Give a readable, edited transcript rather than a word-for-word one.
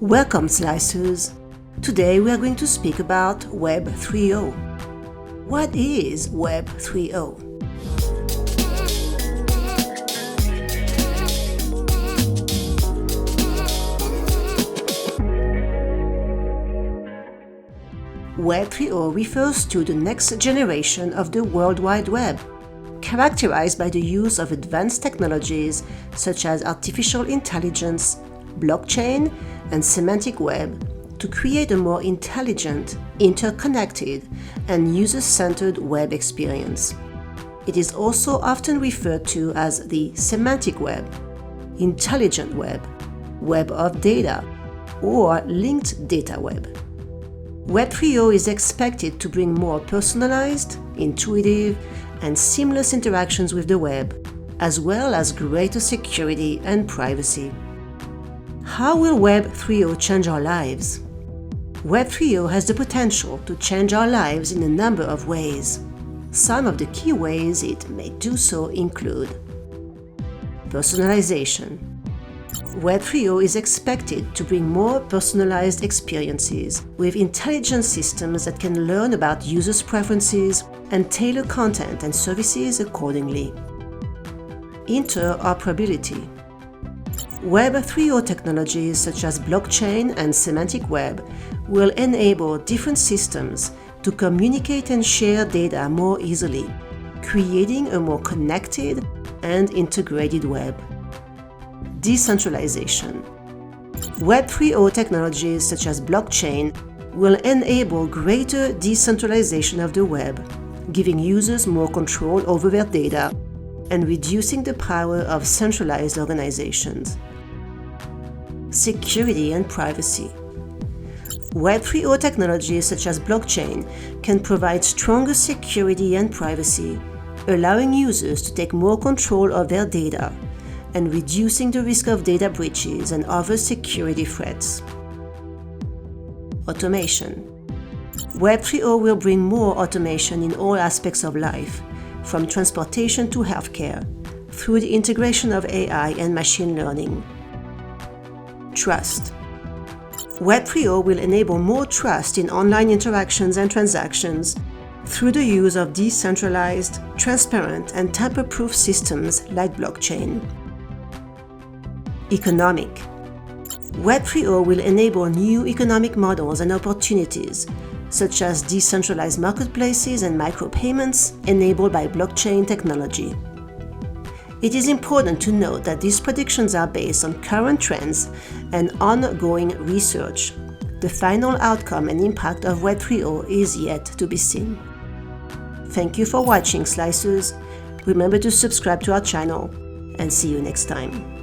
Welcome, Slicers! Today we are going to speak about Web 3.0. What is Web 3.0? Web 3.0 refers to the next generation of the World Wide Web, characterized by the use of advanced technologies such as artificial intelligence, blockchain, and semantic web to create a more intelligent, interconnected, and user-centered web experience. It is also often referred to as the semantic web, intelligent web, web of data, or linked data web. Web 3.0 is expected to bring more personalized, intuitive, and seamless interactions with the web, as well as greater security and privacy. How will Web 3.0 change our lives? Web 3.0 has the potential to change our lives in a number of ways. Some of the key ways it may do so include personalization. Web 3.0 is expected to bring more personalized experiences with intelligent systems that can learn about users' preferences and tailor content and services accordingly. Interoperability. Web 3.0 technologies such as blockchain and semantic web will enable different systems to communicate and share data more easily, creating a more connected and integrated web. Decentralization. Web 3.0 technologies such as blockchain will enable greater decentralization of the web, giving users more control over their data and reducing the power of centralized organizations. Security and privacy. Web 3.0 technologies such as blockchain can provide stronger security and privacy, allowing users to take more control of their data and reducing the risk of data breaches and other security threats. Automation. Web 3.0 will bring more automation in all aspects of life, from transportation to healthcare, through the integration of AI and machine learning. Trust. Web 3.0 will enable more trust in online interactions and transactions through the use of decentralized, transparent, and tamper-proof systems like blockchain. Economic. Web 3.0 will enable new economic models and opportunities, such as decentralized marketplaces and micropayments enabled by blockchain technology. It is important to note that these predictions are based on current trends and ongoing research. The final outcome and impact of Web 3.0 is yet to be seen. Thank you for watching, Slicers. Remember to subscribe to our channel, and see you next time.